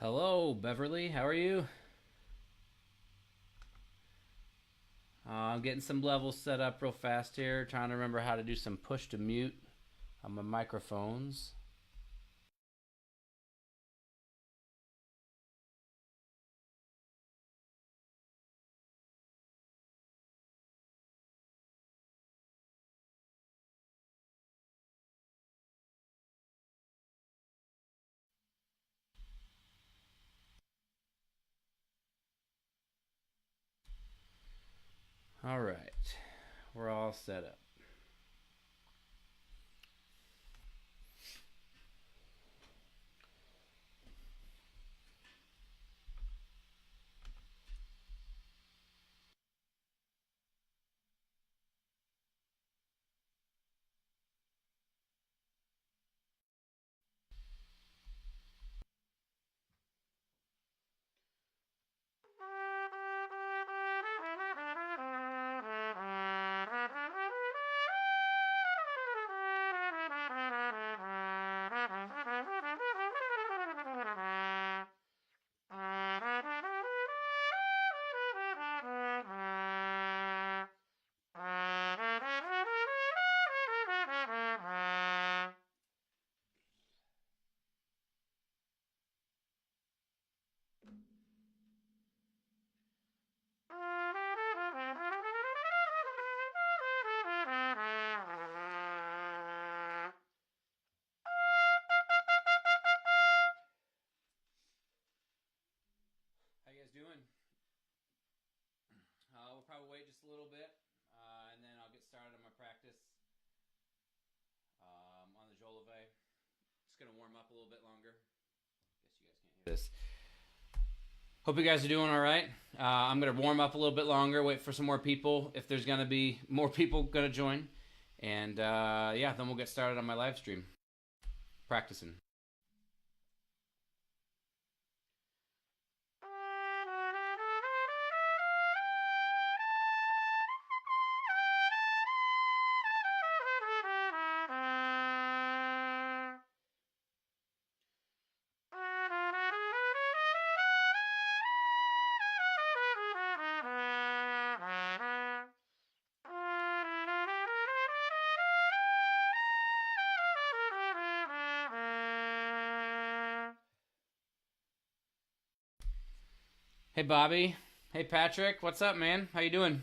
Hello, Beverly. How are you? I'm getting some levels set up real fast here. Trying to remember how to do some push to mute on my microphones. All right, we're all set up. How you guys doing? We'll probably wait just a little bit, and then I'll get started on my practice on the Jolove. Just gonna warm up a little bit longer. Guess you guys can't hear this. Hope you guys are doing all right. I'm gonna warm up a little bit longer, wait for some more people. If there's gonna be more people gonna join, and yeah, then we'll get started on my live stream. Practicing. Hey Bobby. Hey Patrick. What's up, man? How you doing?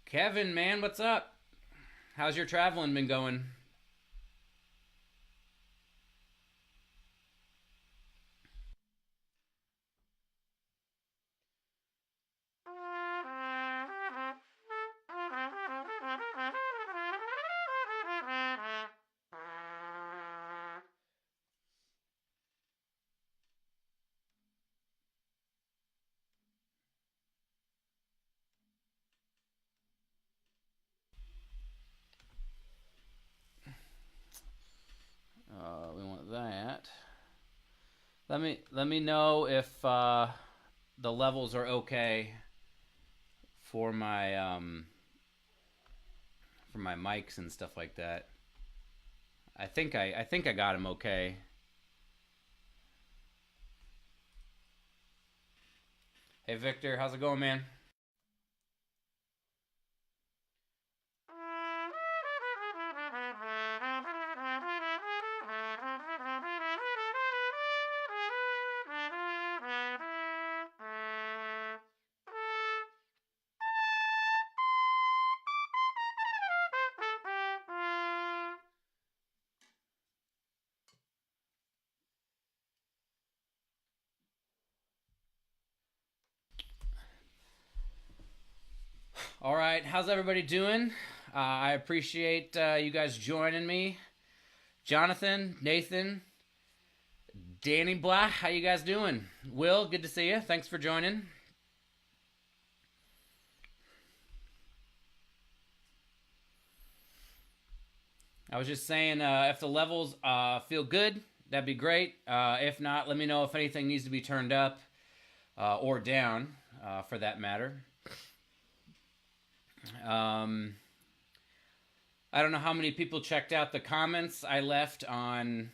Kevin, man, what's up? How's your traveling been going? We want that. Let me know if the levels are okay for my mics and stuff like that. I think I got them okay. Hey Victor, how's it going, man? All right, how's everybody doing? I appreciate you guys joining me. Jonathan, Nathan, Danny Black, how you guys doing? Will, good to see you. Thanks for joining. I was just saying, if the levels feel good, that'd be great. If not, let me know if anything needs to be turned up or down, for that matter. I don't know how many people checked out the comments I left on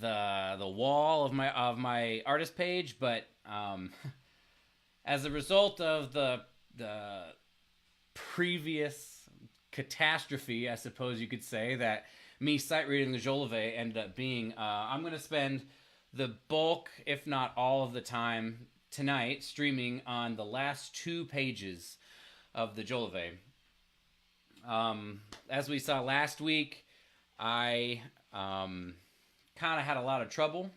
the wall of my artist page, but as a result of the previous catastrophe, I suppose you could say, that me sight reading the Jolivet ended up being, I'm going to spend the bulk, if not all of the time tonight, streaming on the last 2 pages of the Jolivet. As we saw last week, I kind of had a lot of trouble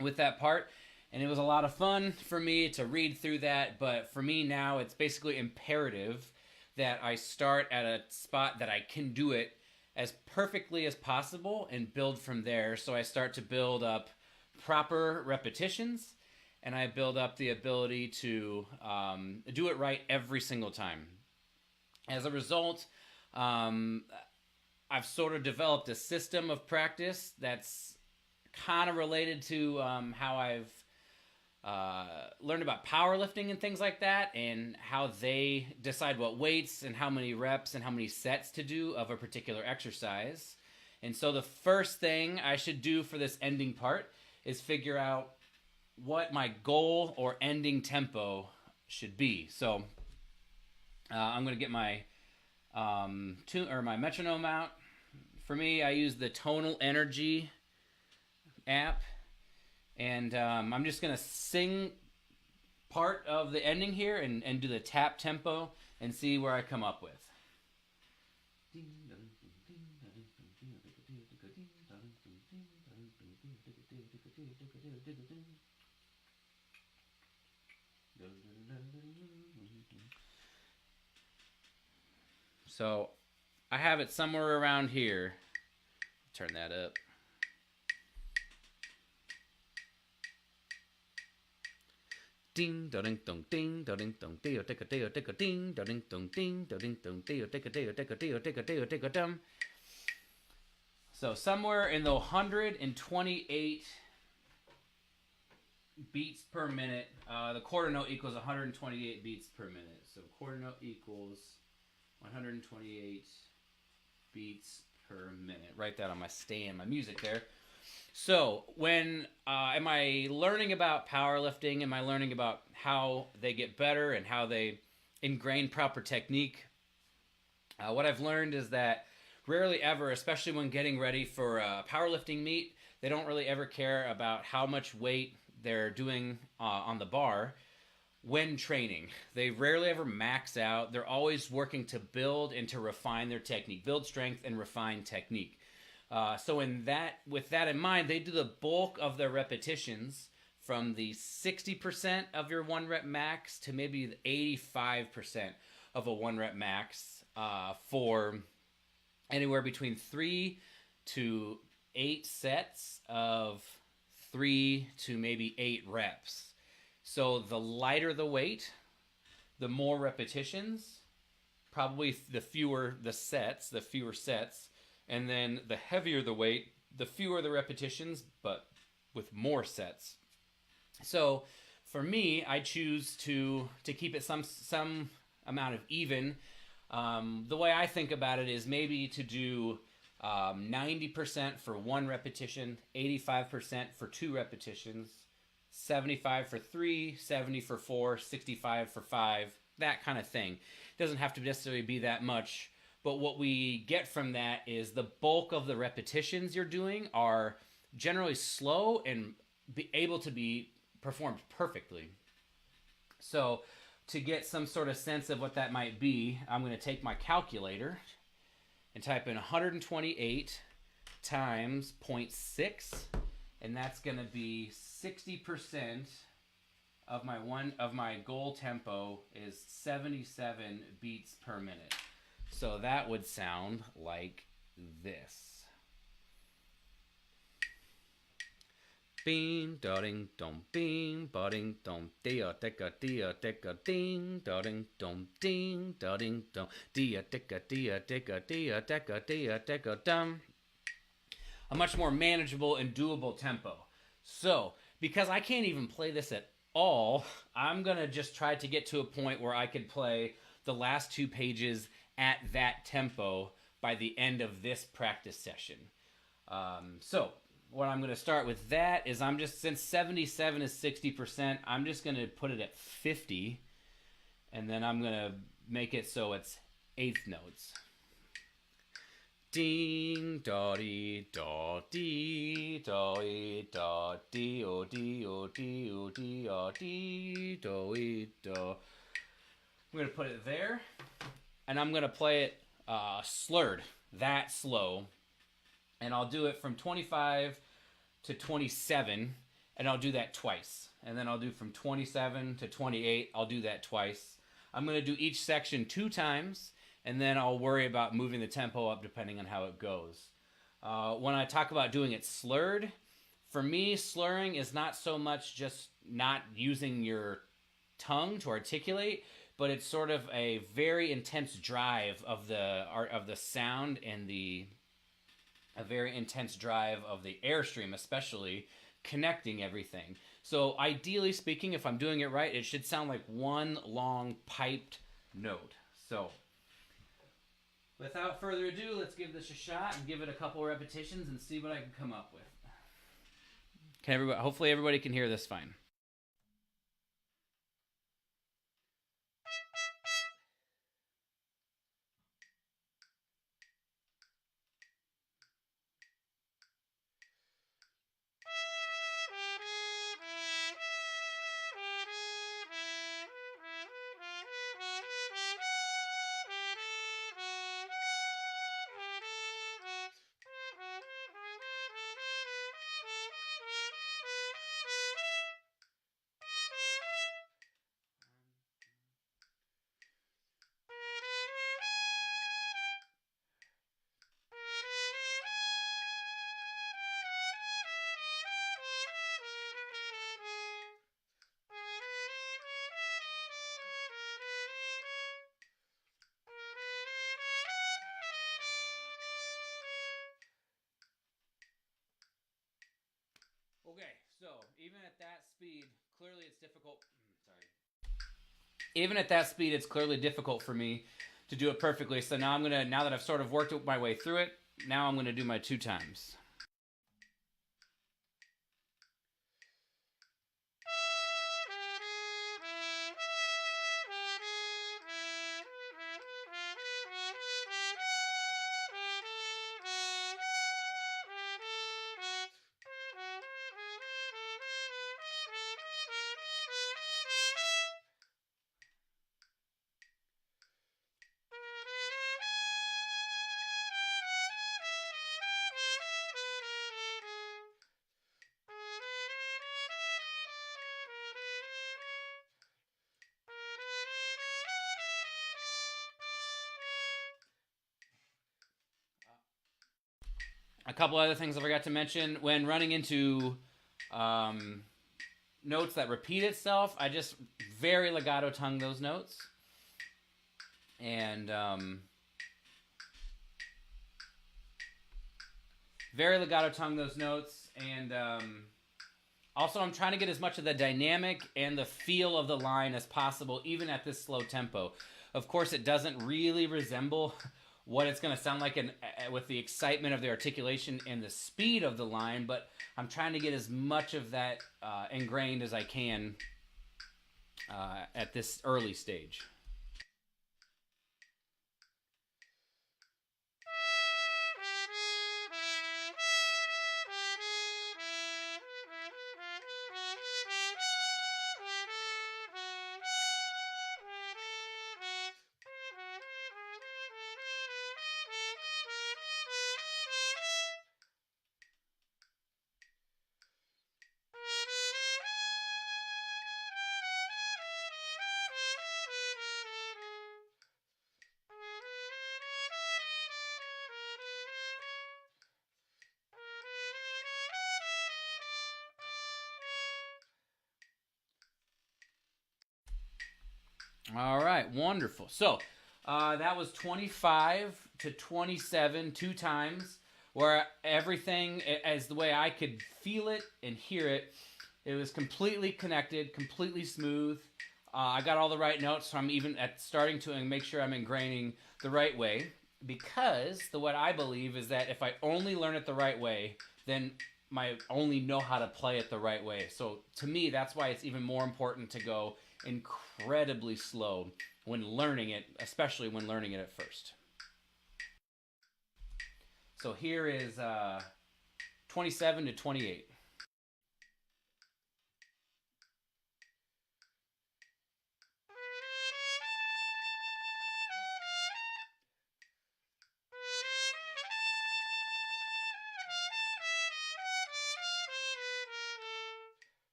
with that part, and it was a lot of fun for me to read through that, but for me now it's basically imperative that I start at a spot that I can do it as perfectly as possible and build from there. So I start to build up proper repetitions, and I build up the ability to do it right every single time. As a result, I've sort of developed a system of practice that's kind of related to how I've learned about powerlifting and things like that, and how they decide what weights and how many reps and how many sets to do of a particular exercise. And so the first thing I should do for this ending part is figure out what my goal or ending tempo should be. So I'm going to get my my metronome out. For me, I use the Tonal Energy app, and I'm just going to sing part of the ending here and do the tap tempo and see where I come up with. So I have it somewhere around here. Turn that up. Ding ding dong ding ding dong deo take a deo take a ding ding dong ding ding dong deo take a deo take a deo take a deo take a dum. So somewhere in the 128 beats per minute. The quarter note equals 128 beats per minute. So quarter note equals 128 beats per minute. Write that on my stand, my music there. So when am I learning about powerlifting? Am I learning about how they get better and how they ingrain proper technique? What I've learned is that rarely ever, especially when getting ready for a powerlifting meet, they don't really ever care about how much weight they're doing on the bar when training. They rarely ever max out. They're always working to build and to refine their technique, build strength and refine technique. So with that in mind, they do the bulk of their repetitions from the 60% of your 1 rep max to maybe the 85% of a 1 rep max for anywhere between 3 to 8 sets of 3 to maybe 8 reps. So the lighter the weight, the more repetitions, probably the fewer sets, and then the heavier the weight, the fewer the repetitions, but with more sets. So for me, I choose to keep it some amount of even. The way I think about it is maybe to do 90% for 1 repetition, 85% for 2 repetitions, 75 for 3, 70 for 4, 65 for 5, that kind of thing. It doesn't have to necessarily be that much, but what we get from that is the bulk of the repetitions you're doing are generally slow and be able to be performed perfectly. So to get some sort of sense of what that might be, I'm going to take my calculator and type in 128 times 0.6, and that's going to be 60% of my goal tempo is 77 beats per minute. So that would sound like this. Bing, da ding, dong, bing, ba ding, dong, dia, deka, ding, da ding, dong, ding, da ding, dong, dia, deka, deka, dum. A much more manageable and doable tempo. So, because I can't even play this at all, I'm gonna just try to get to a point where I could play the last 2 pages at that tempo by the end of this practice session. So what I'm going to start with that is I'm just, since 77 is 60%, I'm just going to put it at 50, and then I'm going to make it so it's eighth notes. Ding, da, dee, da, dee, da, da, dee, o, dee, o, dee, o, dee, o, dee, da, da. I'm going to put it there, and I'm going to play it slurred, that slow, and I'll do it from 25 to 27, and I'll do that twice. And then I'll do from 27 to 28, I'll do that twice. I'm going to do each section 2 times, and then I'll worry about moving the tempo up depending on how it goes. When I talk about doing it slurred, for me, slurring is not so much just not using your tongue to articulate, but it's sort of a very intense drive of the sound and a very intense drive of the airstream, especially connecting everything. So ideally speaking, if I'm doing it right, it should sound like one long piped note. So without further ado, let's give this a shot and give it a couple repetitions and see what I can come up with. Hopefully everybody can hear this fine. Okay, so even at that speed, clearly it's difficult. Sorry. Even at that speed, it's clearly difficult for me to do it perfectly. So now now that I've sort of worked my way through it, now I'm gonna do my 2 times. A couple other things I forgot to mention. When running into notes that repeat itself, I just very legato tongue those notes. And very legato tongue those notes. And also I'm trying to get as much of the dynamic and the feel of the line as possible, even at this slow tempo. Of course, it doesn't really resemble what it's going to sound like with the excitement of the articulation and the speed of the line, but I'm trying to get as much of that ingrained as I can at this early stage. All right, wonderful. So that was 25 to 27 two times, where everything, as the way I could feel it and hear it, it was completely connected, completely smooth. I got all the right notes, so I'm even starting to make sure I'm ingraining the right way. Because what I believe is that if I only learn it the right way, then I only know how to play it the right way. So to me, that's why it's even more important to go incredibly slow when learning it, especially when learning it at first. So here is 27 to 28.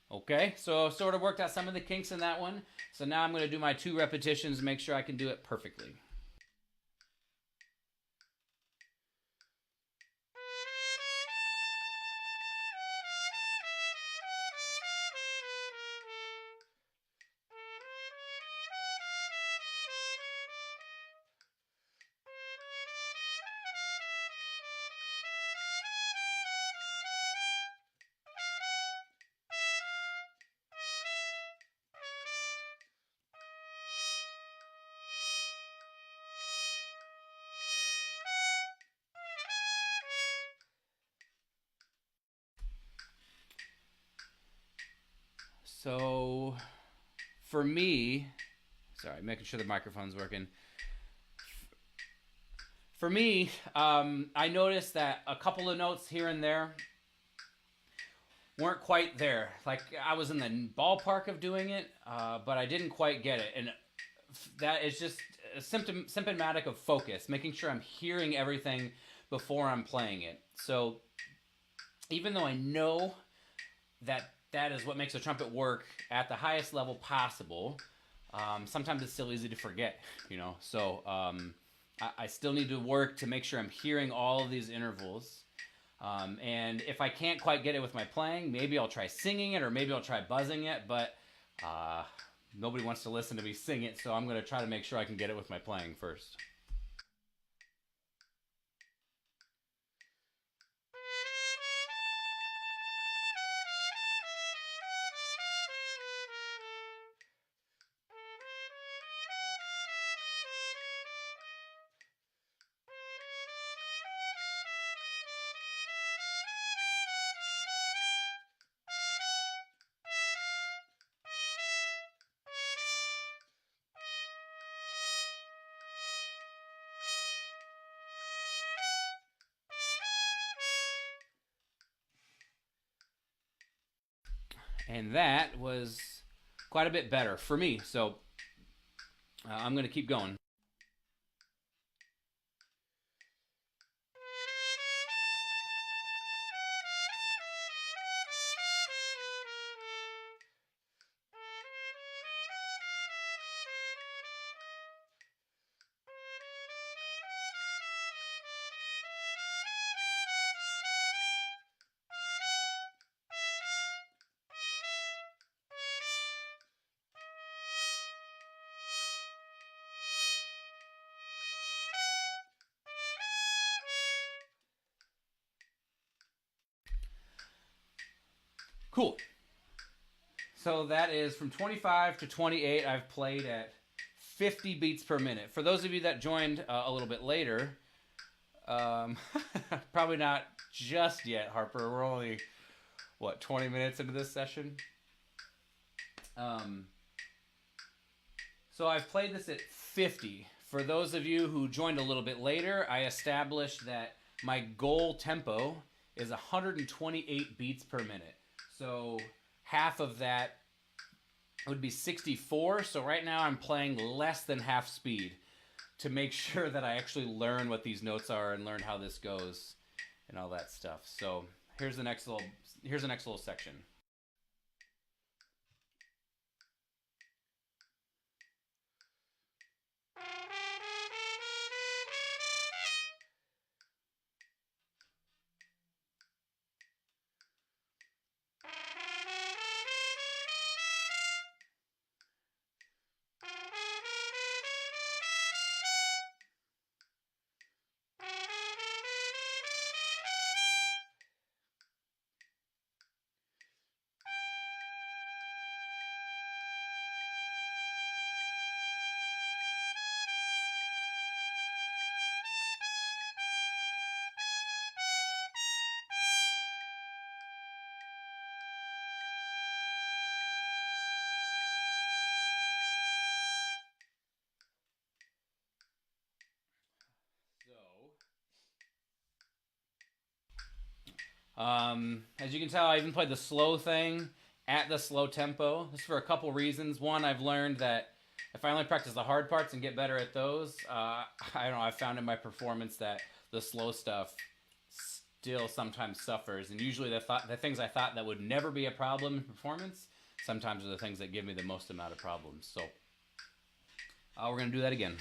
Okay, so sort of worked out some of the kinks in that one. So now I'm going to do my 2 repetitions, make sure I can do it perfectly. So for me, sorry, making sure the microphone's working. For me, I noticed that a couple of notes here and there weren't quite there. Like I was in the ballpark of doing it, but I didn't quite get it. And that is just a symptomatic of focus, making sure I'm hearing everything before I'm playing it. So even though I know that that is what makes a trumpet work at the highest level possible, sometimes it's still easy to forget, you know. So I still need to work to make sure I'm hearing all of these intervals. And if I can't quite get it with my playing, maybe I'll try singing it, or maybe I'll try buzzing it, but nobody wants to listen to me sing it, so I'm going to try to make sure I can get it with my playing first. And that was quite a bit better for me. So I'm going to keep going. Cool. So that is from 25 to 28. I've played at 50 beats per minute. For those of you that joined a little bit later, probably not just yet, Harper. We're only, 20 minutes into this session? So I've played this at 50. For those of you who joined a little bit later, I established that my goal tempo is 128 beats per minute. So half of that would be 64. So right now I'm playing less than half speed to make sure that I actually learn what these notes are and learn how this goes and all that stuff. So here's the next little section. As you can tell, I even played the slow thing at the slow tempo. This is for a couple reasons. One, I've learned that if I only practice the hard parts and get better at those, I don't know, I've found in my performance that the slow stuff still sometimes suffers. And usually the things I thought that would never be a problem in performance sometimes are the things that give me the most amount of problems. So we're going to do that again.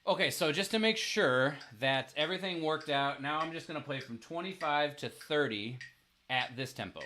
Okay, so just to make sure that everything worked out, now I'm just going to play from 25 to 30 at this tempo.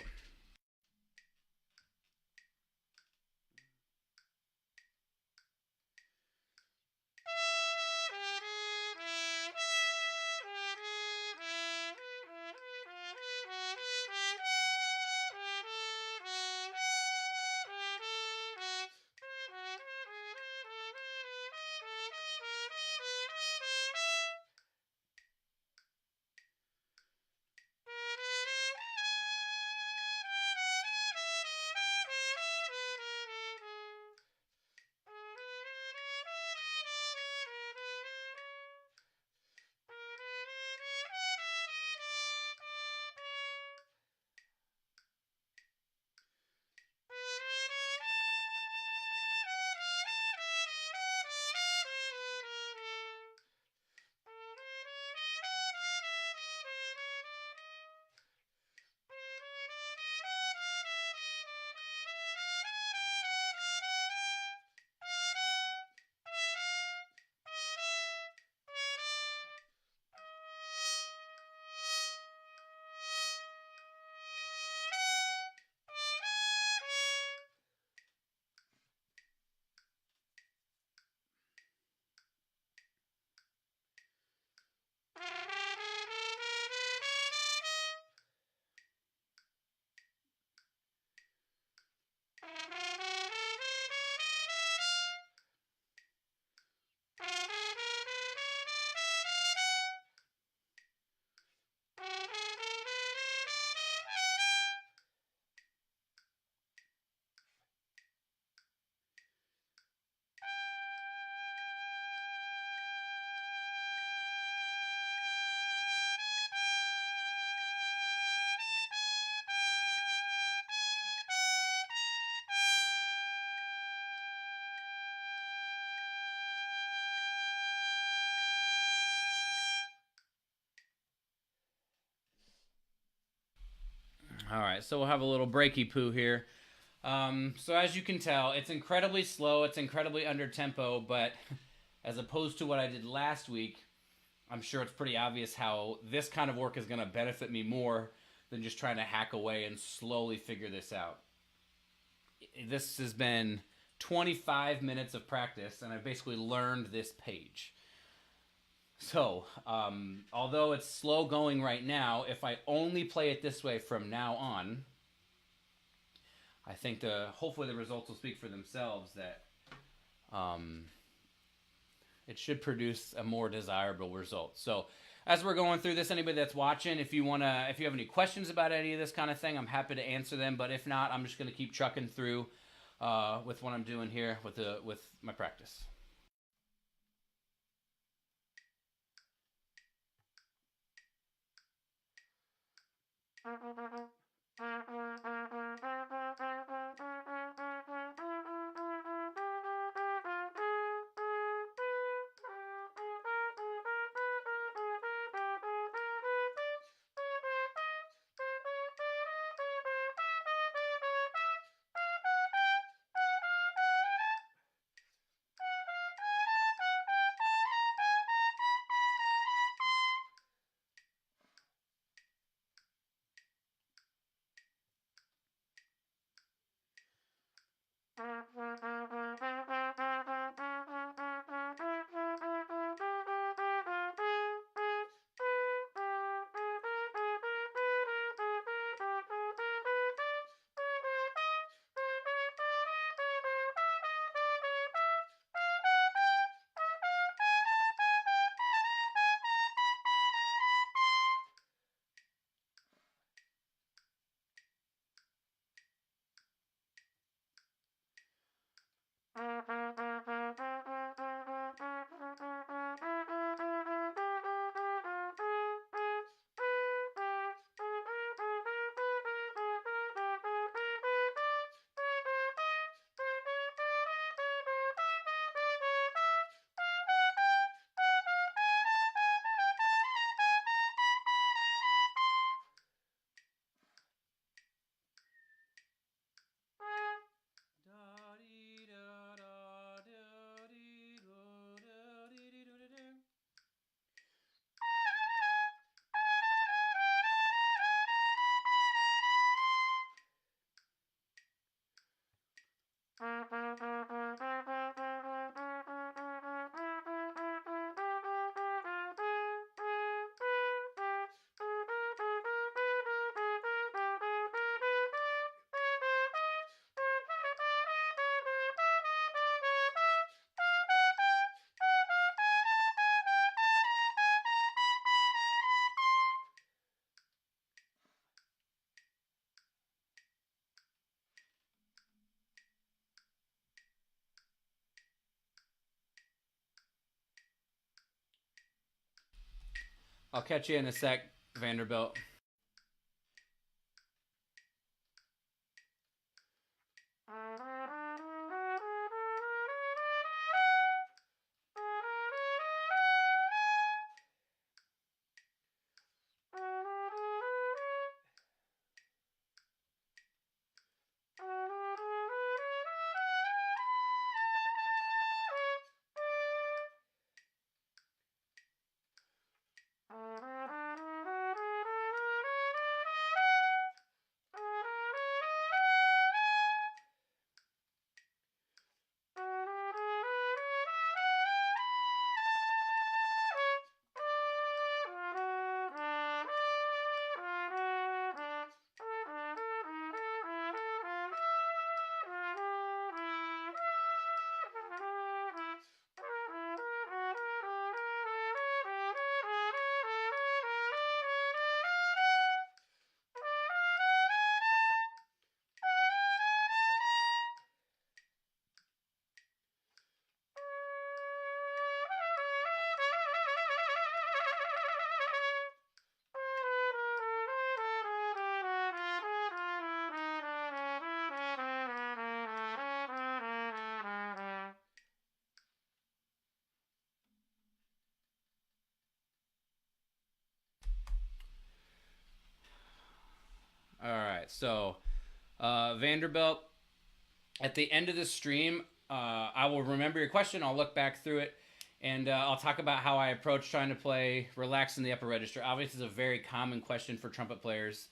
All right, so we'll have a little breaky poo here. So as you can tell, it's incredibly slow. It's incredibly under tempo, but as opposed to what I did last week, I'm sure it's pretty obvious how this kind of work is going to benefit me more than just trying to hack away and slowly figure this out. This has been 25 minutes of practice, and I've basically learned this page. So, although it's slow going right now, if I only play it this way from now on, I think hopefully the results will speak for themselves. That it should produce a more desirable result. So, as we're going through this, anybody that's watching, if you have any questions about any of this kind of thing, I'm happy to answer them. But if not, I'm just going to keep chucking through with what I'm doing here with my practice. I'll catch you in a sec, Vanderbilt. All right, so Vanderbilt, At the end of the stream, I will remember your question. I'll look back through it, and I'll talk about how I approach trying to play relaxed in the upper register. Obviously, it's a very common question for trumpet players.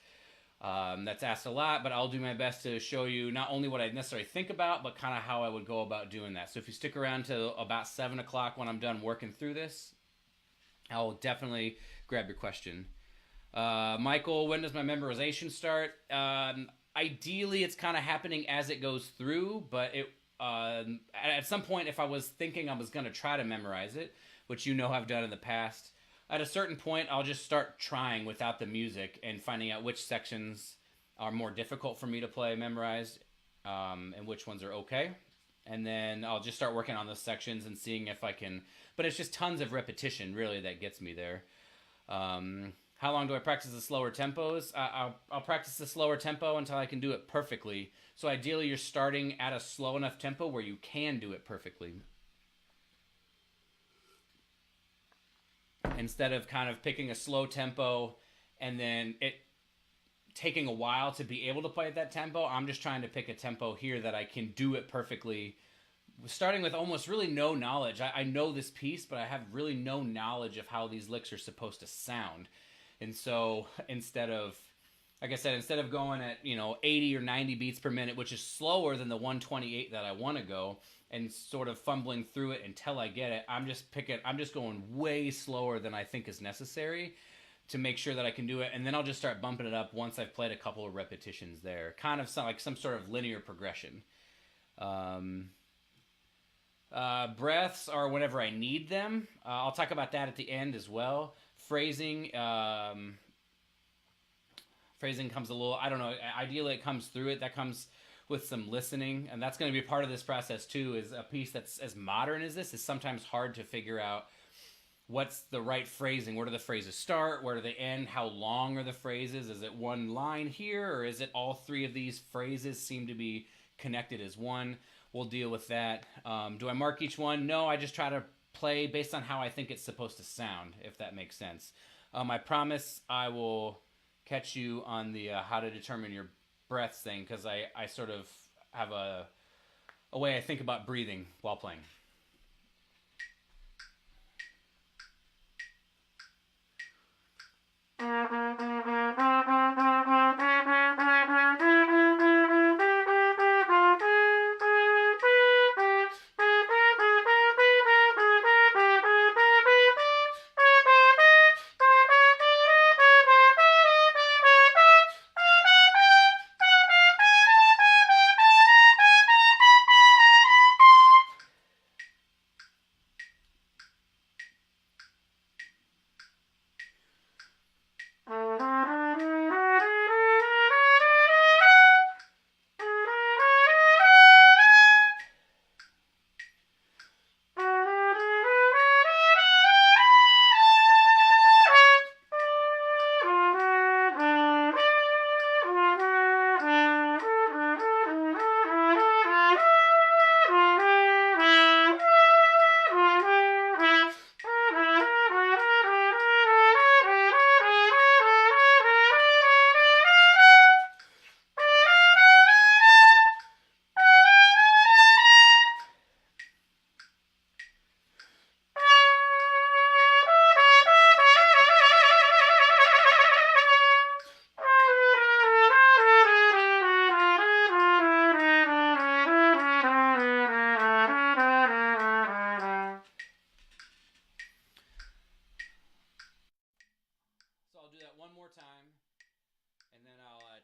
That's asked a lot, but I'll do my best to show you not only what I necessarily think about, but kind of how I would go about doing that. So if you stick around to about 7 o'clock when I'm done working through this, I'll definitely grab your question. Michael, when does my memorization start? Ideally, it's kind of happening as it goes through, but at some point, if I was thinking I was going to try to memorize it, which I've done in the past, at a certain point, I'll just start trying without the music and finding out which sections are more difficult for me to play memorized, and which ones are okay. And then I'll just start working on those sections and seeing if I can. But it's just tons of repetition, really, that gets me there. How long do I practice the slower tempos? I'll practice the slower tempo until I can do it perfectly. So ideally, you're starting at a slow enough tempo where you can do it perfectly, instead of kind of picking a slow tempo and then it taking a while to be able to play at that tempo. I'm just trying to pick a tempo here that I can do it perfectly, starting with almost really no knowledge. I know this piece, but I have really no knowledge of how these licks are supposed to sound. And so instead of, like I said, instead of going at 80 or 90 beats per minute, which is slower than the 128 that I want to go, and sort of fumbling through it until I get it, I'm just going way slower than I think is necessary to make sure that I can do it, and then I'll just start bumping it up once I've played a couple of repetitions there. Kind of like some sort of linear progression. Breaths are whenever I need them. I'll talk about that at the end as well. Phrasing comes a little, I don't know, ideally it comes through it. That comes with some listening, and that's going to be part of this process too. Is a piece that's as modern as this is sometimes hard to figure out what's the right phrasing. Where do the phrases start? Where do they end? How long are the phrases? Is it one line here, or is it all three of these phrases seem to be connected as one? We'll deal with that. Do I mark each one? No, I just try to play based on how I think it's supposed to sound, if that makes sense. I promise I will catch you on the how to determine your breaths thing, because I sort of have a way I think about breathing while playing.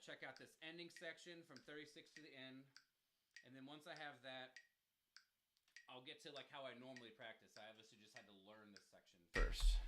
Check out this ending section from 36 to the end, and then once I have that, I'll get to like how I normally practice. I obviously just had to learn this section first.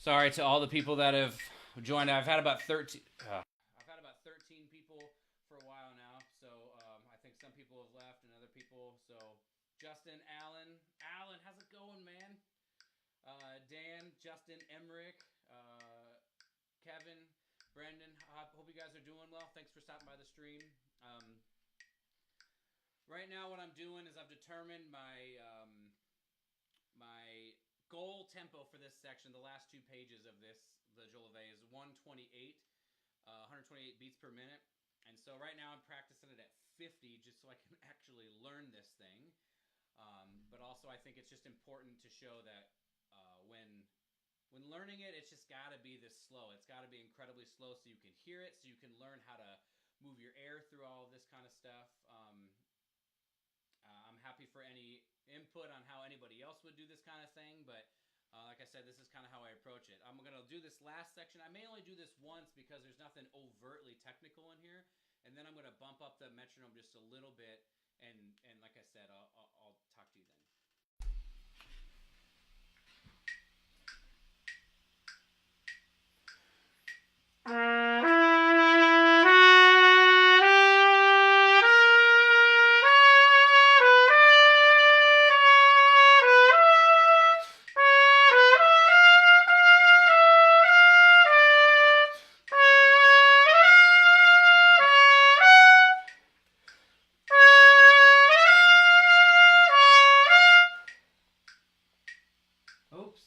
Sorry to all the people that have joined. I've had about 13. I've had about 13 people for a while now. So I think some people have left and other people. So Justin, Alan, how's it going, man? Dan, Justin, Emmerich, Kevin, Brandon. Hope you guys are doing well. Thanks for stopping by the stream. Right now, what I'm doing is I've determined my goal tempo for this section. The last 2 pages of this, the Jolivet, is 128 beats per minute. And so right now I'm practicing it at 50 just so I can actually learn this thing. But also I think it's just important to show that when learning it, it's just got to be this slow. It's got to be incredibly slow so you can hear it, so you can learn how to move your air through all of this kind of stuff. I'm happy for any input on how anybody else would do this kind of thing, but like I said, this is kind of how I approach it. I'm going to do this last section. I may only do this once because there's nothing overtly technical in here, and then I'm going to bump up the metronome just a little bit, and like I said, I'll talk to you then. Oops.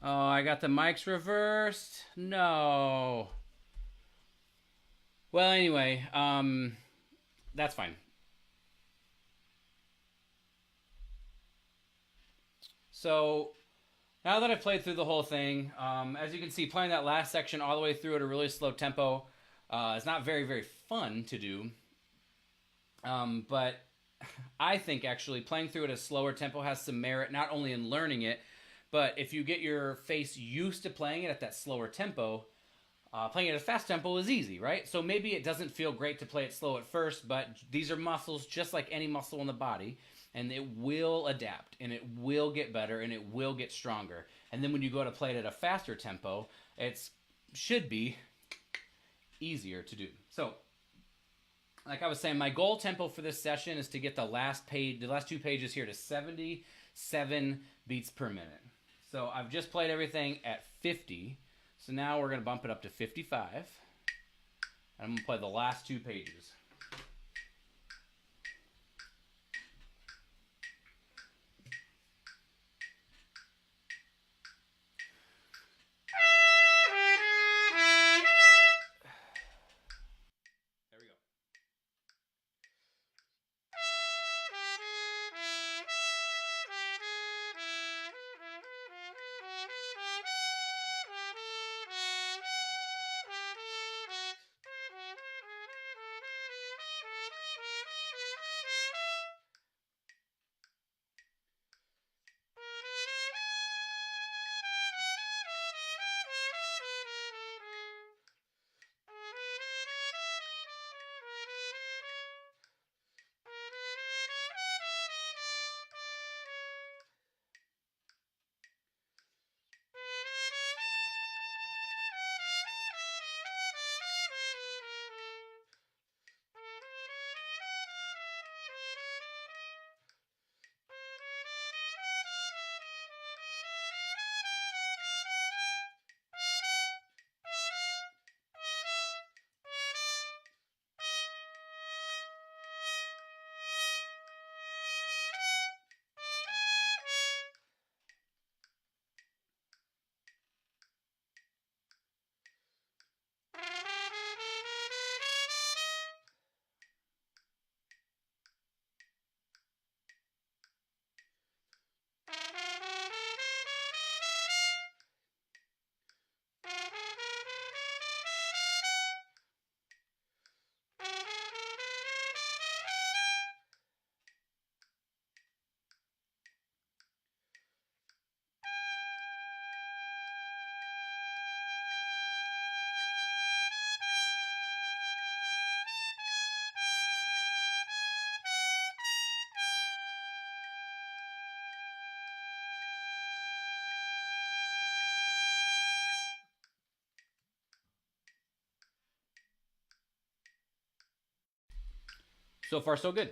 Oh, I got the mics reversed. No. Well, anyway, that's fine. So now that I've played through the whole thing, as you can see, playing that last section all the way through at a really slow tempo is not very, very fun to do. But I think actually playing through at a slower tempo has some merit, not only in learning it, but if you get your face used to playing it at that slower tempo, playing it at a fast tempo is easy, right? So maybe it doesn't feel great to play it slow at first, but these are muscles just like any muscle in the body, and it will adapt, and it will get better, and it will get stronger. And then when you go to play it at a faster tempo, it should be easier to do. So, like I was saying, my goal tempo for this session is to get the last 2 pages here to 77 beats per minute. So I've just played everything at 50. So now we're going to bump it up to 55. And I'm going to play the last 2 pages. There we go. So far, so good.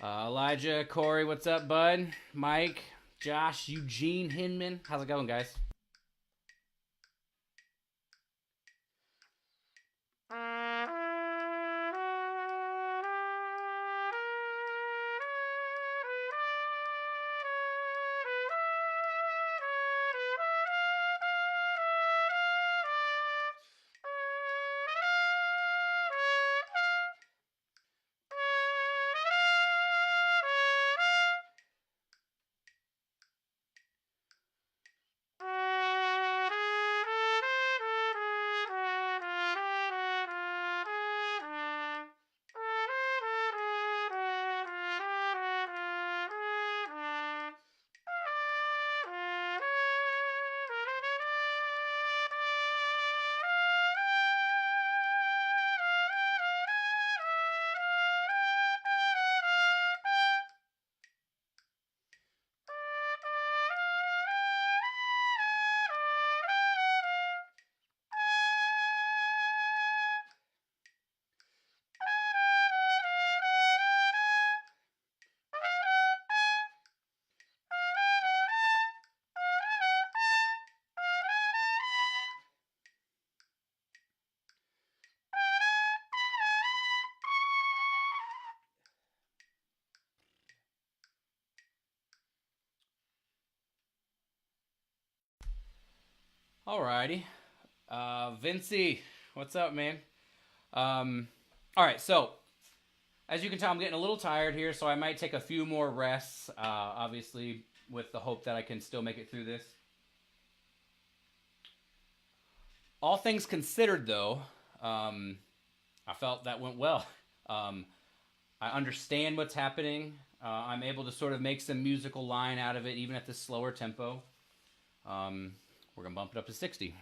Elijah, Corey, what's up, bud? Mike, Josh, Eugene, Hinman. How's it going, guys? Alrighty. Vincey, what's up, man? Alright, so as you can tell, I'm getting a little tired here, so I might take a few more rests, obviously, with the hope that I can still make it through this. All things considered, though, I felt that went well. I understand what's happening. I'm able to sort of make some musical line out of it, even at this slower tempo. We're going to bump it up to 60.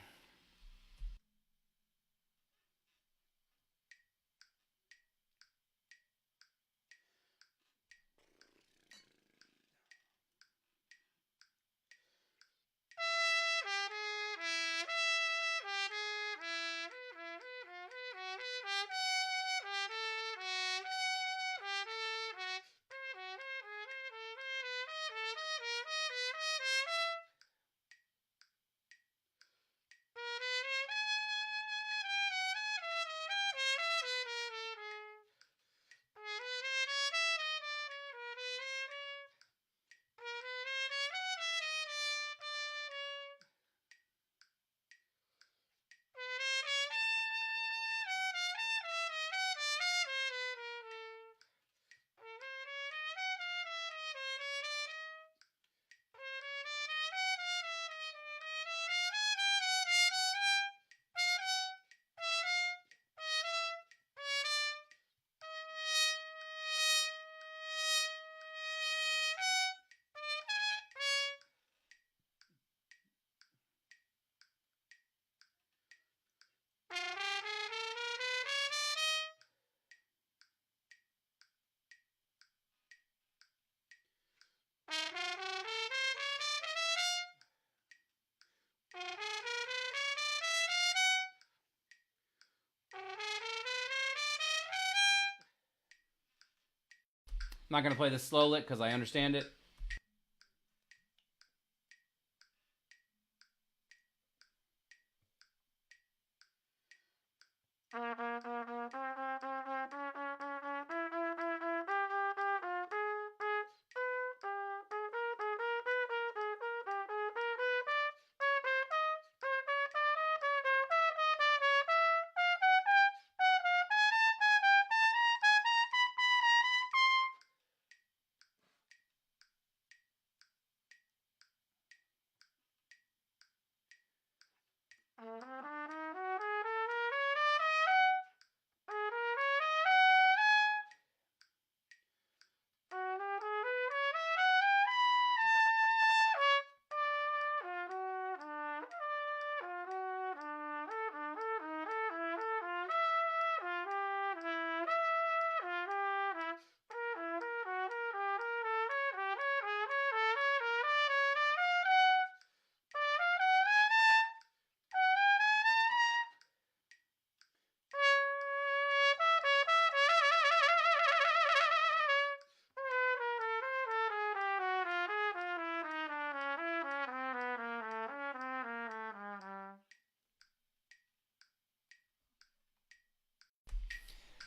I'm not going to play the slow lick because I understand it.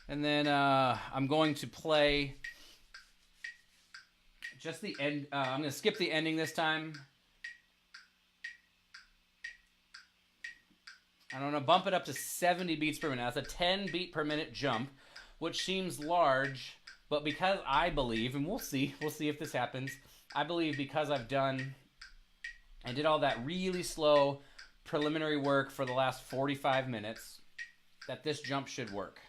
And then I'm going to play just the end. I'm going to skip the ending this time. I'm going to bump it up to 70 beats per minute. That's a 10 beat per minute jump, which seems large, but because I believe, and we'll see if this happens, I believe because I did all that really slow preliminary work for the last 45 minutes, that this jump should work.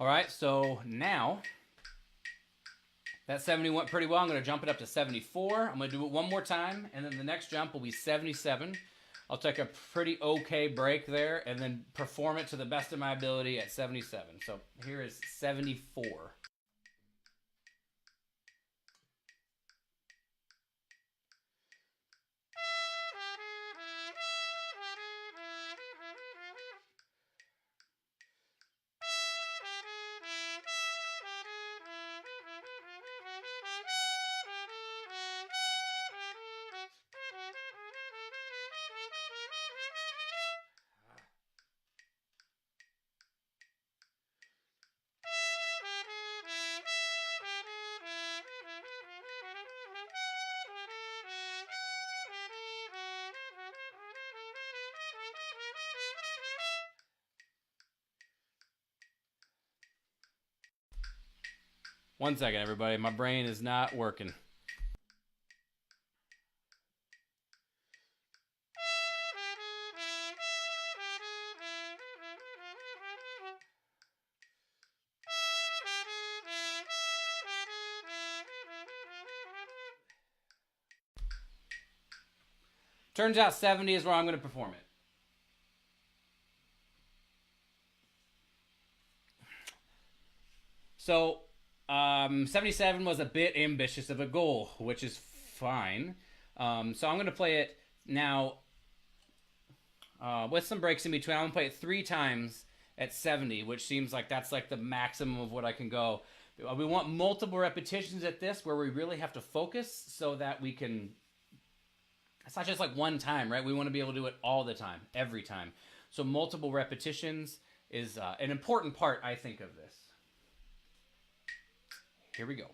All right, so now That 70 went pretty well. I'm going to jump it up to 74. I'm going to do it one more time, and then the next jump will be 77. I'll take a pretty okay break there and then perform it to the best of my ability at 77. So here is 74. One second, everybody. My brain is not working. Turns out 70 is where I'm going to perform it. So, 77 was a bit ambitious of a goal, which is fine. So I'm going to play it now with some breaks in between. I'm going to play it 3 times at 70, which seems like that's like the maximum of what I can go. We want multiple repetitions at this where we really have to focus so that we can... It's not just like one time, right? We want to be able to do it all the time, every time. So multiple repetitions is an important part, I think, of this. Here we go.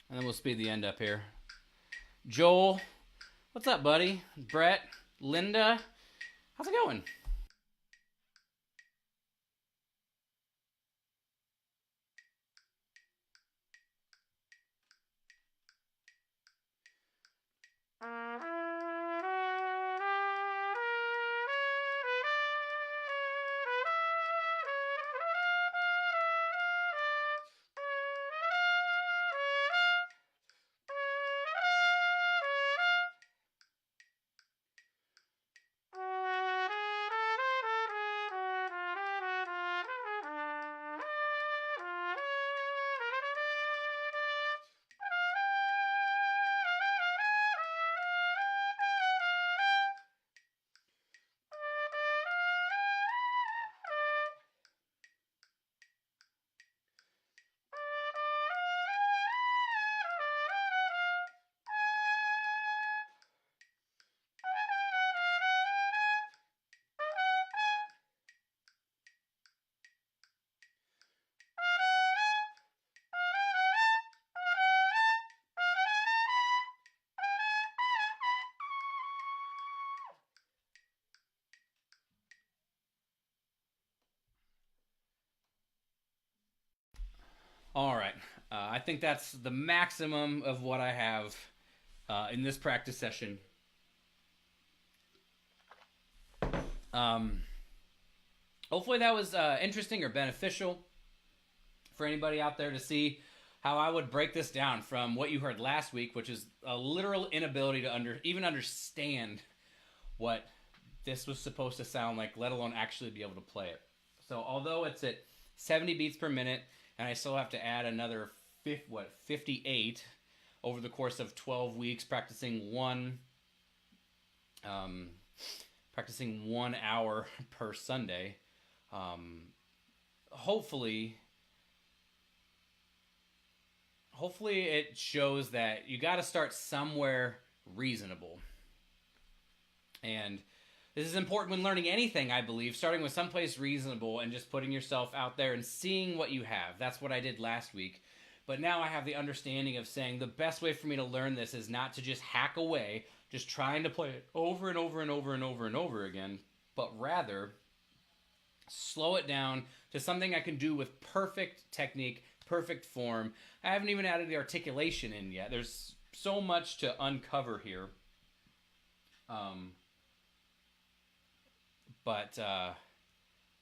And then we'll speed the end up here. Joel, what's up, buddy? Brett, Linda, How's it going? All right. I think that's the maximum of what I have in this practice session. Um, Hopefully that was interesting or beneficial for anybody out there to see how I would break this down from what you heard last week, which is a literal inability to even understand what this was supposed to sound like, let alone actually be able to play it. So although it's at 70 beats per minute, and I still have to add another 58 over the course of 12 weeks, practicing 1 hour per Sunday. Hopefully it shows that you got to start somewhere reasonable. And this is important when learning anything, I believe, starting with someplace reasonable and just putting yourself out there and seeing what you have. That's what I did last week. But now I have the understanding of saying the best way for me to learn this is not to just hack away, just trying to play it over and over and over and over and over again, but rather slow it down to something I can do with perfect technique, perfect form. I haven't even added the articulation in yet. There's so much to uncover here.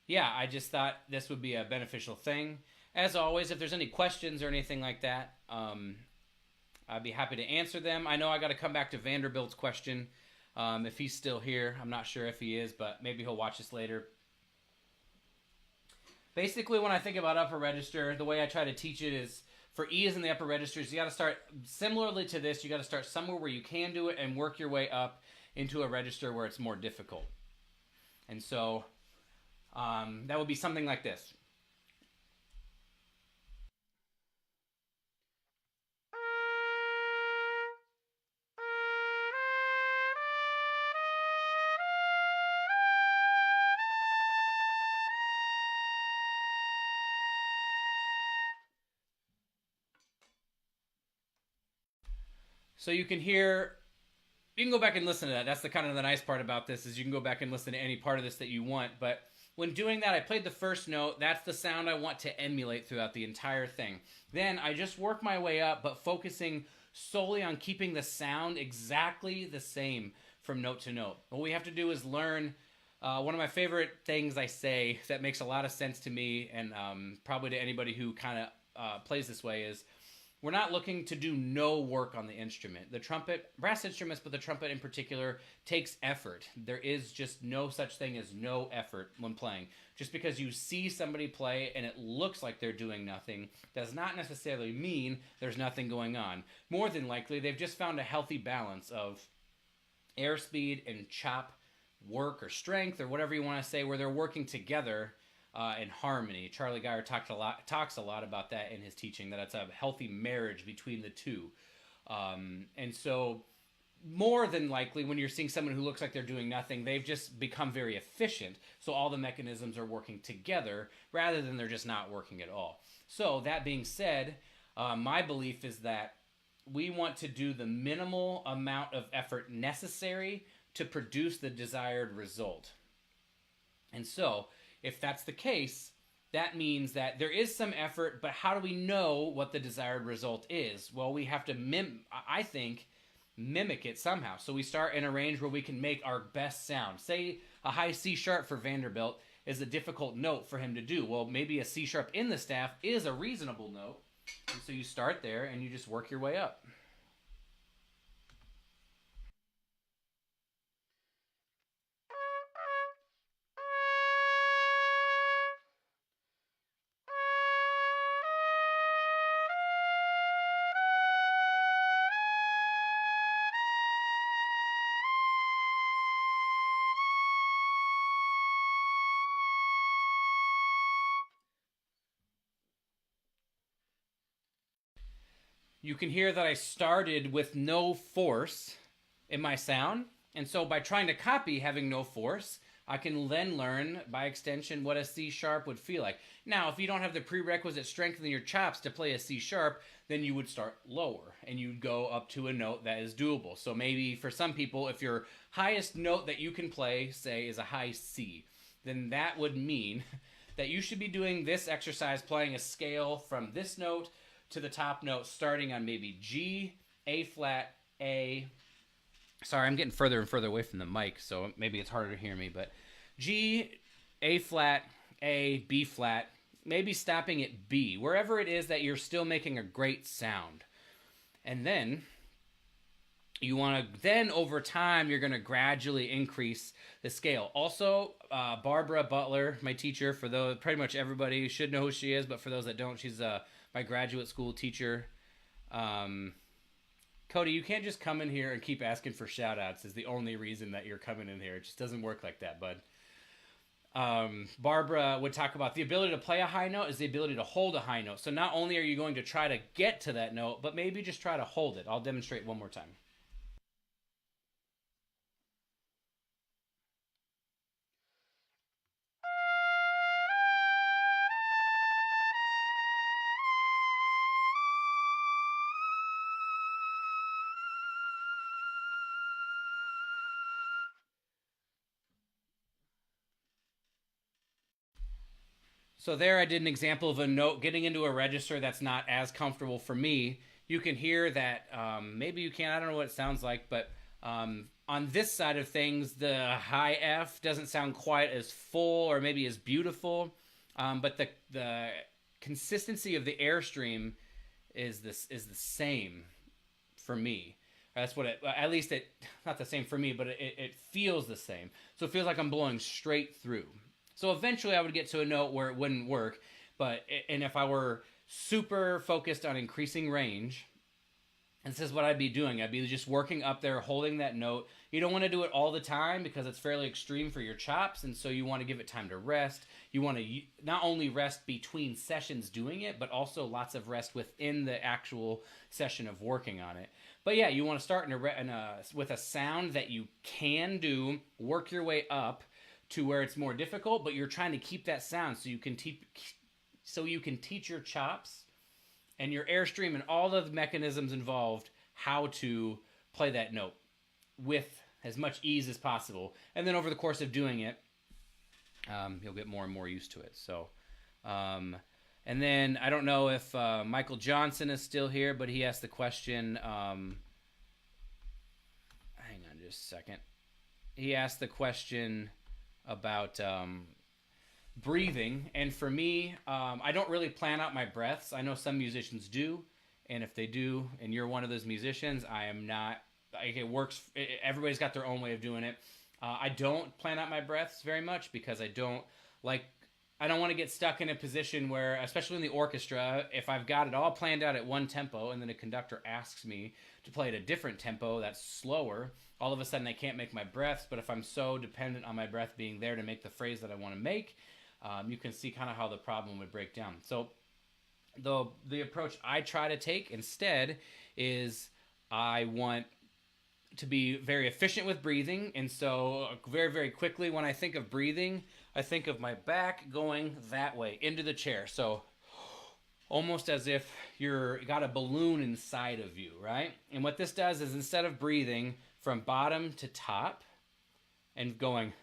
Yeah, I just thought this would be a beneficial thing. As always, if there's any questions or anything like that, I'd be happy to answer them. I know I got to come back to Vanderbilt's question if he's still here. I'm not sure if he is, but maybe he'll watch this later. Basically, when I think about upper register, the way I try to teach it is for E's in the upper registers, you got to start similarly to this. You got to start somewhere where you can do it and work your way up into a register where it's more difficult. And so that would be something like this. So you can hear, you can go back and listen to that. That's the kind of the nice part about this is you can go back and listen to any part of this that you want. But when doing that, I played the first note. That's the sound I want to emulate throughout the entire thing. Then I just work my way up, but focusing solely on keeping the sound exactly the same from note to note. What we have to do is learn one of my favorite things I say that makes a lot of sense to me and probably to anybody who kind of plays this way is we're not looking to do no work on the instrument. The trumpet, brass instruments, but the trumpet in particular, takes effort. There is just no such thing as no effort when playing. Just because you see somebody play and it looks like they're doing nothing does not necessarily mean there's nothing going on. More than likely, they've just found a healthy balance of airspeed and chop work or strength or whatever you want to say where they're working together in harmony. Charlie Geyer talks a lot about that in his teaching, that it's a healthy marriage between the two. And so more than likely when you're seeing someone who looks like they're doing nothing, they've just become very efficient. So all the mechanisms are working together rather than they're just not working at all. So that being said, my belief is that we want to do the minimal amount of effort necessary to produce the desired result. And so, if that's the case, that means that there is some effort, but how do we know what the desired result is? Well, we have to I think, mimic it somehow. So we start in a range where we can make our best sound. Say a high C sharp for Vanderbilt is a difficult note for him to do. Well, maybe a C sharp in the staff is a reasonable note. And so you start there and you just work your way up. You can hear that I started with no force in my sound. And so by trying to copy having no force, I can then learn by extension what a C sharp would feel like. Now, if you don't have the prerequisite strength in your chops to play a C sharp, then you would start lower and you'd go up to a note that is doable. So maybe for some people, if your highest note that you can play, say, is a high C, then that would mean that you should be doing this exercise, playing a scale from this note to the top note, starting on maybe G, A flat, A. Sorry, I'm getting further and further away from the mic, so maybe it's harder to hear me, but G, A flat, A, B flat, maybe stopping at B, wherever it is that you're still making a great sound. And then you want to, then over time, you're going to gradually increase the scale. Also, Barbara Butler, my teacher, for those, pretty much everybody should know who she is, but for those that don't, she's my graduate school teacher. Cody, you can't just come in here and keep asking for shout outs is the only reason that you're coming in here. It just doesn't work like that, bud. Barbara would talk about the ability to play a high note is the ability to hold a high note. So not only are you going to try to get to that note, but maybe just try to hold it. I'll demonstrate one more time. So there I did an example of a note getting into a register that's not as comfortable for me. You can hear that, maybe you can't, I don't know what it sounds like, but on this side of things, the high F doesn't sound quite as full or maybe as beautiful, but the consistency of the airstream is the same for me. That's what it, at least it, not the same for me, but it feels the same. So it feels like I'm blowing straight through. So eventually I would get to a note where it wouldn't work, and if I were super focused on increasing range, and this is what I'd be doing. I'd be just working up there, holding that note. You don't want to do it all the time because it's fairly extreme for your chops, and so you want to give it time to rest. You want to not only rest between sessions doing it, but also lots of rest within the actual session of working on it. But yeah, you want to start with a sound that you can do, work your way up to where it's more difficult, but you're trying to keep that sound so you can teach your chops and your airstream and all of the mechanisms involved how to play that note with as much ease as possible. And then over the course of doing it, you'll get more and more used to it. So, and then I don't know if Michael Johnson is still here, but he asked the question. Hang on just a second. He asked the question about breathing, and for me, I don't really plan out my breaths. I know some musicians do, and if they do, and you're one of those musicians, I am not. It works. Everybody's got their own way of doing it. I don't plan out my breaths very much because I don't want to get stuck in a position where, especially in the orchestra, if I've got it all planned out at one tempo and then a conductor asks me to play at a different tempo that's slower, all of a sudden I can't make my breaths. But if I'm so dependent on my breath being there to make the phrase that I want to make, you can see kind of how the problem would break down. So the approach I try to take instead is I want to be very efficient with breathing. And so very, very quickly when I think of breathing, I think of my back going that way into the chair. So almost as if you're got a balloon inside of you, right? And what this does is instead of breathing from bottom to top and going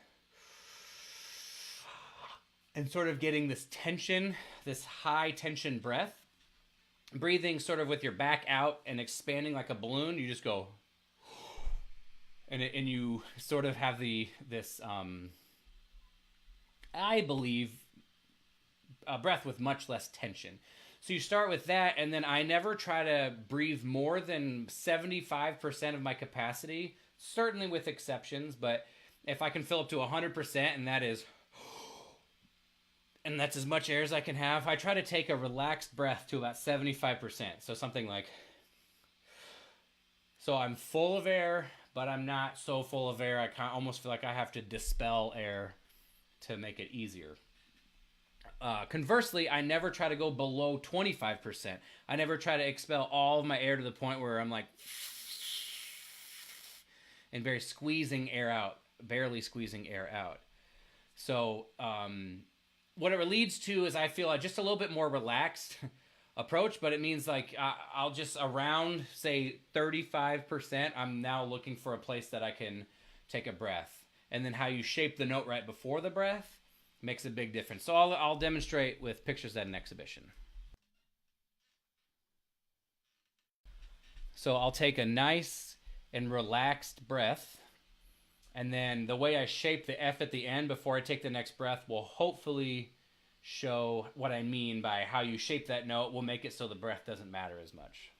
and sort of getting this tension, this high tension breath. Breathing sort of with your back out and expanding like a balloon. You just go, and you sort of have this I believe, a breath with much less tension. So you start with that, and then I never try to breathe more than 75% of my capacity, certainly with exceptions, but if I can fill up to 100%, and that's as much air as I can have, I try to take a relaxed breath to about 75%. So something like, so I'm full of air, but I'm not so full of air, I almost feel like I have to dispel air to make it easier. Conversely, I never try to go below 25%. I never try to expel all of my air to the point where I'm like, and very squeezing air out, barely squeezing air out. So what it leads to is I feel just a little bit more relaxed approach, but it means like I'll just around, say, 35%, I'm now looking for a place that I can take a breath. And then how you shape the note right before the breath makes a big difference. So I'll demonstrate with pictures at an exhibition. So I'll take a nice and relaxed breath, and then the way I shape the F at the end before I take the next breath will hopefully show what I mean by how you shape that note will make it so the breath doesn't matter as much.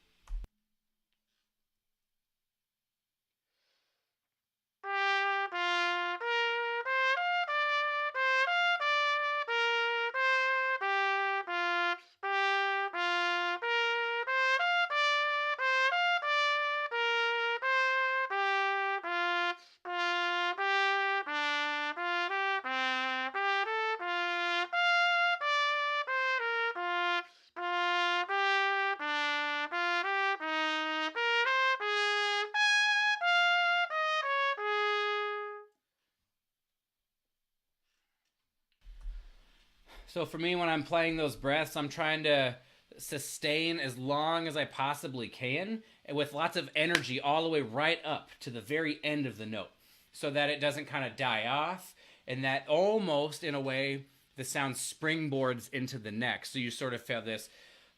So for me, when I'm playing those breaths, I'm trying to sustain as long as I possibly can, and with lots of energy all the way right up to the very end of the note, so that it doesn't kind of die off, and that almost, in a way, the sound springboards into the next. So you sort of feel this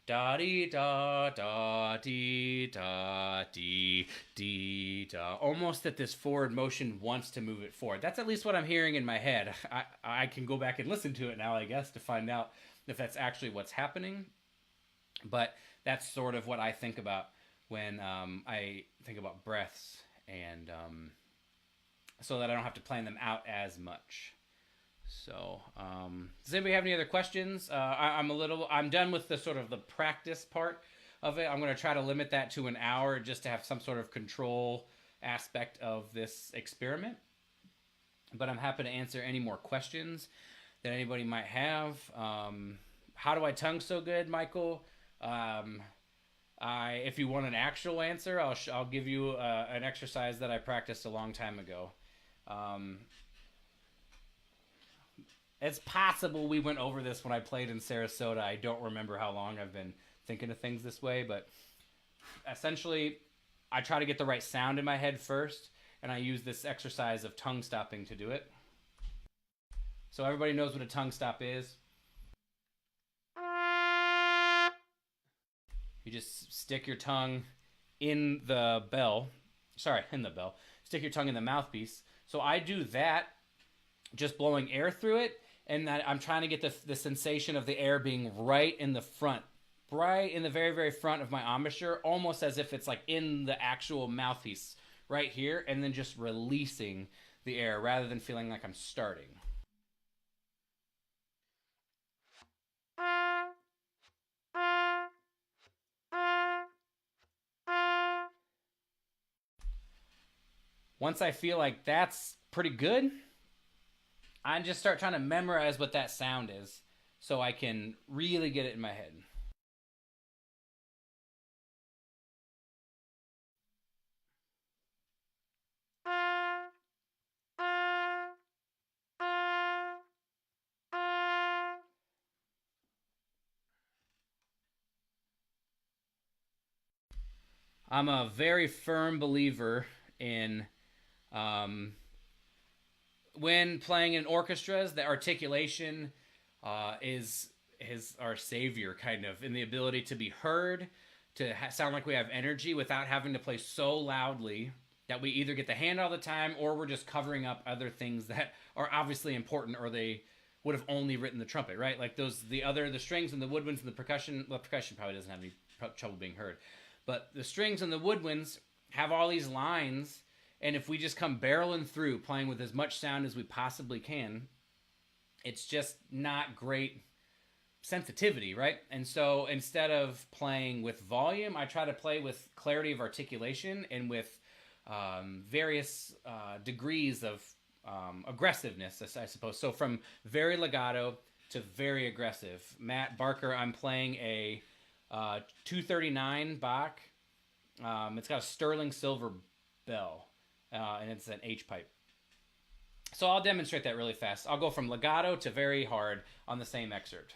da dee da da dee da dee dee da, almost that this forward motion wants to move it forward. That's at least what I'm hearing in my head. I can go back and listen to it now, I guess, to find out if that's actually what's happening. But that's sort of what I think about when I think about breaths, and so that I don't have to plan them out as much. So, does anybody have any other questions? I'm done with the sort of the practice part of it. I'm going to try to limit that to an hour just to have some sort of control aspect of this experiment. But I'm happy to answer any more questions that anybody might have. How do I tongue so good, Michael? If you want an actual answer, I'll give you an exercise that I practiced a long time ago. It's possible we went over this when I played in Sarasota. I don't remember how long I've been thinking of things this way, but essentially, I try to get the right sound in my head first, and I use this exercise of tongue stopping to do it. So everybody knows what a tongue stop is. You just stick your tongue in the bell. Stick your tongue in the mouthpiece. So I do that, just blowing air through it, and that I'm trying to get the sensation of the air being right in the front, right in the very, very front of my embouchure, almost as if it's like in the actual mouthpiece right here, and then just releasing the air rather than feeling like I'm starting. Once I feel like that's pretty good, I just start trying to memorize what that sound is so I can really get it in my head. I'm a very firm believer in when playing in orchestras, the articulation is our savior, kind of, in the ability to be heard, to sound like we have energy without having to play so loudly that we either get the hand all the time or we're just covering up other things that are obviously important, or they would have only written the trumpet, right? Like the strings and the woodwinds and the percussion. Well, percussion probably doesn't have any trouble being heard, but the strings and the woodwinds have all these lines, and if we just come barreling through playing with as much sound as we possibly can, it's just not great sensitivity, right? And so instead of playing with volume, I try to play with clarity of articulation and with various degrees of aggressiveness, I suppose. So from very legato to very aggressive. Matt Barker, I'm playing a 239 Bach. It's got a sterling silver bell, and it's an H pipe. So I'll demonstrate that really fast. I'll go from legato to very hard on the same excerpt.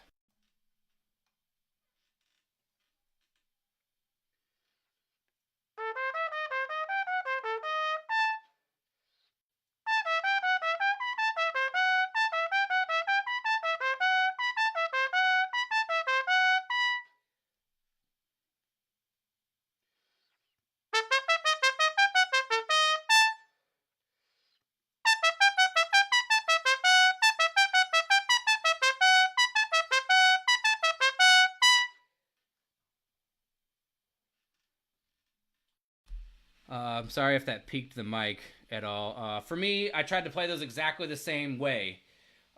I'm sorry if that peaked the mic at all. For me, I tried to play those exactly the same way.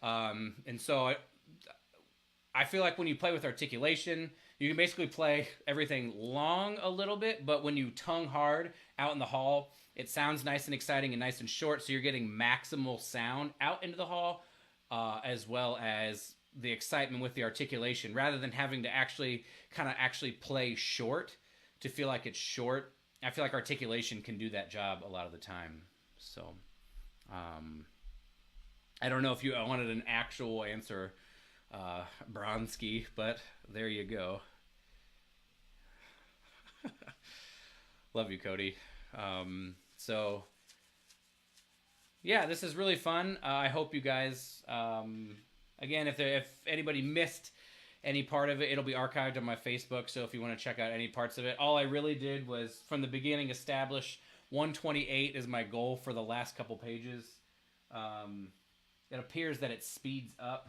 And so I feel like when you play with articulation, you can basically play everything long a little bit, but when you tongue hard out in the hall, it sounds nice and exciting and nice and short, so you're getting maximal sound out into the hall, as well as the excitement with the articulation, rather than having to actually play short to feel like it's short. I feel like articulation can do that job a lot of the time. So, I don't know if you wanted an actual answer, Bronsky, but there you go. Love you, Cody. So, yeah, this is really fun. I hope you guys, again, if anybody missed any part of it, it'll be archived on my Facebook, so if you want to check out any parts of it. All I really did was, from the beginning, establish 128 is my goal for the last couple pages. It appears that it speeds up.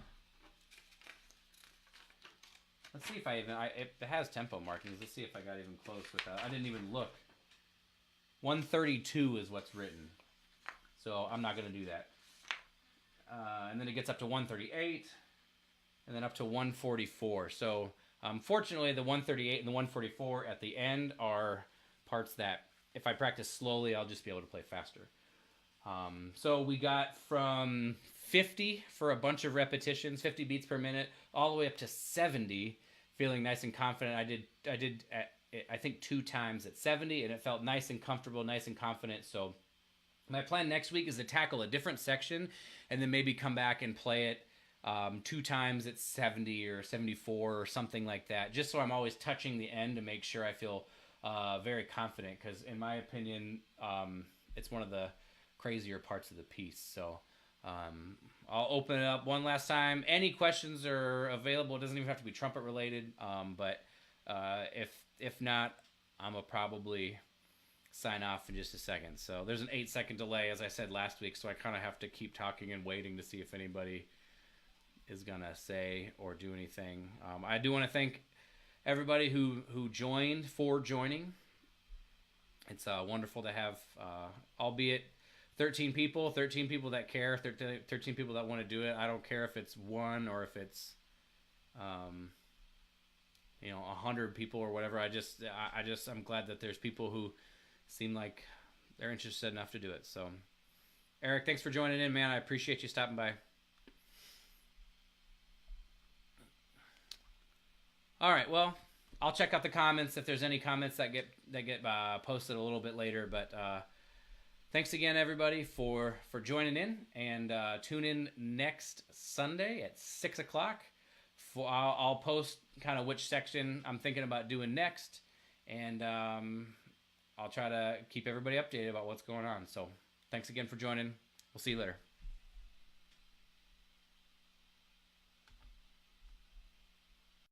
Let's see if it has tempo markings. Let's see if I got even close with that. I didn't even look. 132 is what's written, so I'm not going to do that. And then it gets up to 138. And then up to 144. So, fortunately, the 138 and the 144 at the end are parts that, if I practice slowly, I'll just be able to play faster. So we got from 50 for a bunch of repetitions, 50 beats per minute, all the way up to 70, feeling nice and confident. I did I think 2 times at 70, and it felt nice and comfortable, nice and confident. So my plan next week is to tackle a different section, and then maybe come back and play it 2 times at 70 or 74 or something like that, just so I'm always touching the end to make sure I feel very confident, because in my opinion, it's one of the crazier parts of the piece. So I'll open it up one last time. Any questions are available. It doesn't even have to be trumpet related, but if not, I'm going to probably sign off in just a second. So there's an 8-second delay, as I said last week, so I kind of have to keep talking and waiting to see if anybody is gonna say or do anything. I do want to thank everybody who joined for joining. It's wonderful to have, albeit 13 people that care, 13 people that want to do it. I don't care if it's 1 or if it's 100 people or whatever. I'm glad that there's people who seem like they're interested enough to do it. So, Eric, thanks for joining in, man. I appreciate you stopping by. All right, well, I'll check out the comments if there's any comments that get posted a little bit later. But thanks again, everybody, for joining in, and tune in next Sunday at 6 o'clock. I'll post kind of which section I'm thinking about doing next, and I'll try to keep everybody updated about what's going on. So thanks again for joining. We'll see you later.